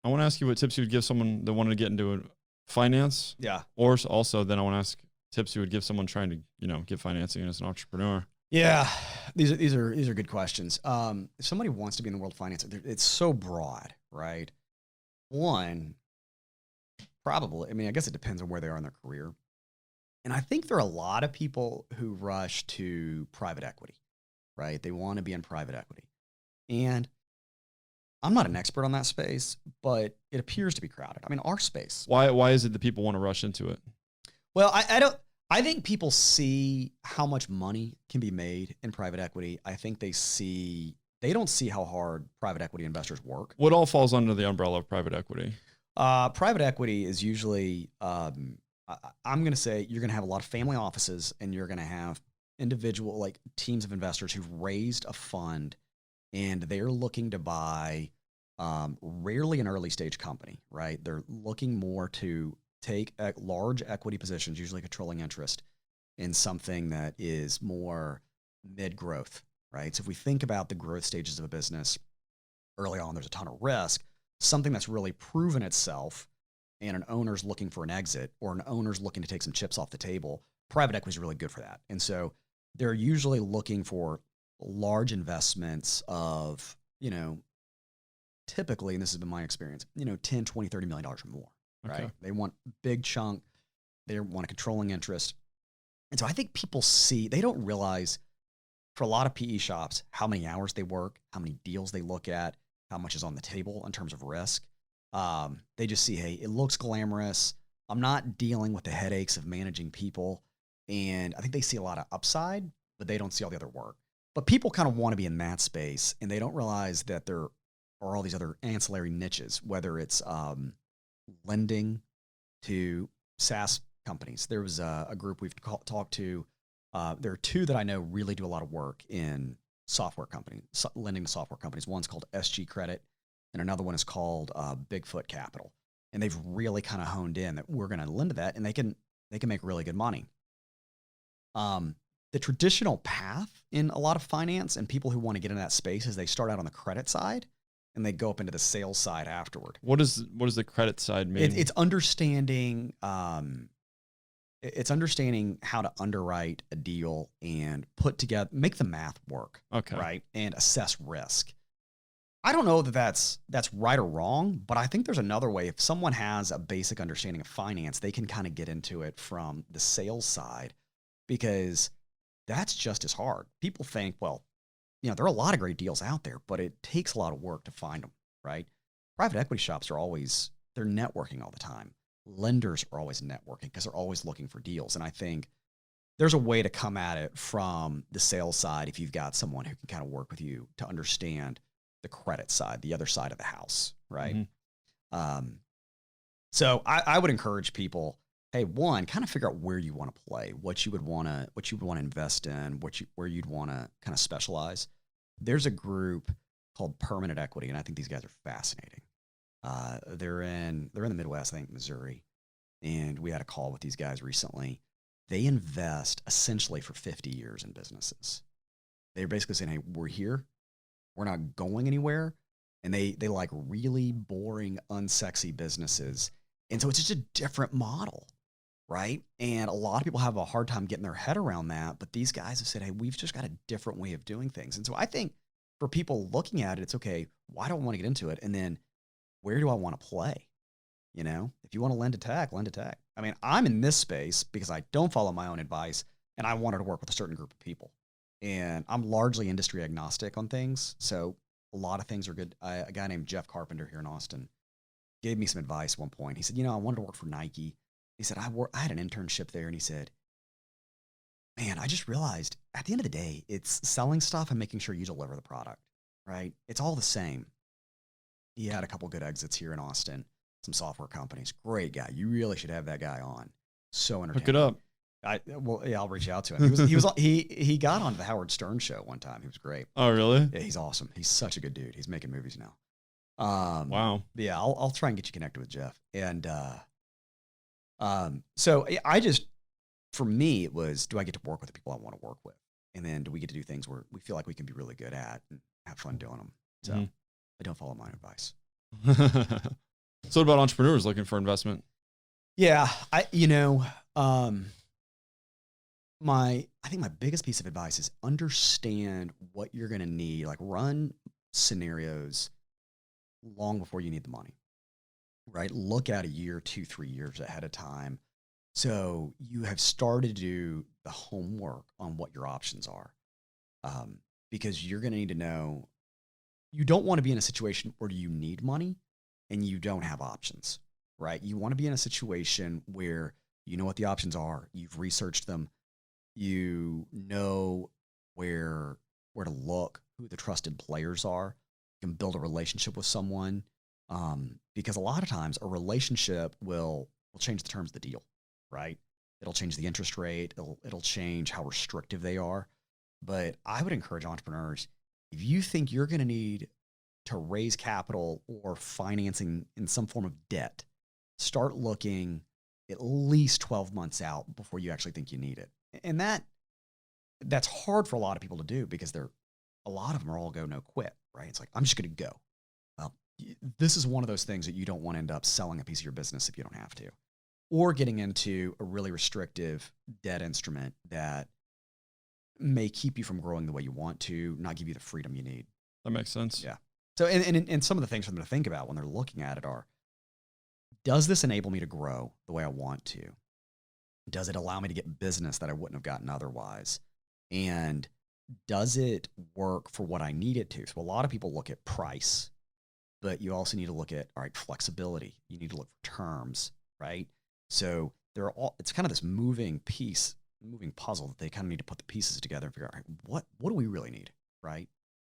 I want to ask you what tips you would give someone that wanted to get into finance. Yeah. Or also, then I want to ask tips you would give someone trying to, get financing as an entrepreneur. Yeah, these are good questions. If somebody wants to be in the world of finance, it's so broad, right? One, probably. I mean, I guess it depends on where they are in their career. And I think there are a lot of people who rush to private equity, right? They want to be in private equity. And I'm not an expert on that space, but it appears to be crowded. I mean, our space. Why is it that people want to rush into it? Well, I think people see how much money can be made in private equity. I think they don't see how hard private equity investors work. What all falls under the umbrella of private equity? Private equity is usually, I'm going to say you're going to have a lot of family offices, and you're going to have individual, like teams of investors who've raised a fund, and they're looking to buy rarely an early stage company, right? They're looking more to take large equity positions, usually controlling interest, in something that is more mid-growth, right? So if we think about the growth stages of a business, early on there's a ton of risk. Something that's really proven itself, and an owner's looking for an exit, or an owner's looking to take some chips off the table, private equity is really good for that. And so they're usually looking for large investments of, typically, and this has been my experience, 10, 20, $30 million or more, right? Okay. They want big chunk. They want a controlling interest. And so I think people they don't realize, for a lot of PE shops, how many hours they work, how many deals they look at, how much is on the table in terms of risk. They just see, hey, it looks glamorous. I'm not dealing with the headaches of managing people. And I think they see a lot of upside, but they don't see all the other work. But people kind of want to be in that space, and they don't realize that there are all these other ancillary niches, whether it's lending to SaaS companies. There was a group we've talked to. There are two that I know really do a lot of work in software companies, lending to software companies. One's called SG Credit, and another one is called Bigfoot Capital. And they've really kind of honed in that we're going to lend to that, and they can make really good money. The traditional path in a lot of finance and people who want to get into that space is they start out on the credit side and they go up into the sales side afterward. What does the credit side mean? It's understanding. It's understanding how to underwrite a deal and make the math work. Okay. Right, and assess risk. I don't know that that's right or wrong, but I think there's another way. If someone has a basic understanding of finance, they can kind of get into it from the sales side, because that's just as hard. People think, well, there are a lot of great deals out there, but it takes a lot of work to find them, right? Private equity shops they're networking all the time. Lenders are always networking because they're always looking for deals. And I think there's a way to come at it from the sales side if you've got someone who can kind of work with you to understand the credit side, the other side of the house, right? Mm-hmm. So I would encourage people, hey, one, kind of figure out where you want to play, what you would want to invest in, where you'd want to kind of specialize. There's a group called Permanent Equity, and I think these guys are fascinating. They're in the Midwest, I think Missouri, and we had a call with these guys recently. They invest essentially for 50 years in businesses. They're basically saying, hey, we're here, we're not going anywhere, and they like really boring, unsexy businesses. And so it's just a different model, right? And a lot of people have a hard time getting their head around that, but these guys have said, hey, we've just got a different way of doing things. And so I think for people looking at it, it's okay, why do I want to get into it? And then where do I want to play? If you want to lend to tech, lend to tech. I mean, I'm in this space because I don't follow my own advice, and I wanted to work with a certain group of people. And I'm largely industry agnostic on things, so a lot of things are good. A guy named Jeff Carpenter here in Austin gave me some advice at one point. He said, I wanted to work for Nike. He said, I had an internship there, and he said, man, I just realized at the end of the day, it's selling stuff and making sure you deliver the product, right? It's all the same. He had a couple good exits here in Austin, some software companies. Great guy. You really should have that guy on. So entertaining. Hook it up. I'll reach out to him. He got on the Howard Stern show one time. He was great. Oh, really? Yeah, he's awesome. He's such a good dude. He's making movies now. Wow. Yeah, I'll try and get you connected with Jeff. And so for me, it was, do I get to work with the people I want to work with? And then do we get to do things where we feel like we can be really good at and have fun doing them? So I don't follow my advice. So what about entrepreneurs looking for investment? Yeah, um, I think my biggest piece of advice is understand what you're going to need. Like run scenarios long before you need the money, right? Look at a year, 2, 3 years ahead of time. So you have started to do the homework on what your options are, um, because you're going to need to know. You don't want to be in a situation where you need money and you don't have options, right? You want to be in a situation where you know what the options are, you've researched them, you know where to look, who the trusted players are. You can build a relationship with someone, because a lot of times a relationship will change the terms of the deal, right? It'll change the interest rate. It'll change how restrictive they are. But I would encourage entrepreneurs, if you think you're going to need to raise capital or financing in some form of debt, start looking at least 12 months out before you actually think you need it. And that's hard for a lot of people to do because a lot of them are all go no quit, right? It's like, I'm just going to go. Well, this is one of those things that you don't want to end up selling a piece of your business if you don't have to, or getting into a really restrictive debt instrument that may keep you from growing the way you want to, not give you the freedom you need. That makes sense. Yeah. So, and some of the things for them to think about when they're looking at it are, does this enable me to grow the way I want to? Does it allow me to get business that I wouldn't have gotten otherwise? And does it work for what I need it to? So a lot of people look at price, but you also need to look at, all right, flexibility. You need to look for terms, right? So it's kind of this moving puzzle that they kind of need to put the pieces together and figure out, all right, what do we really need?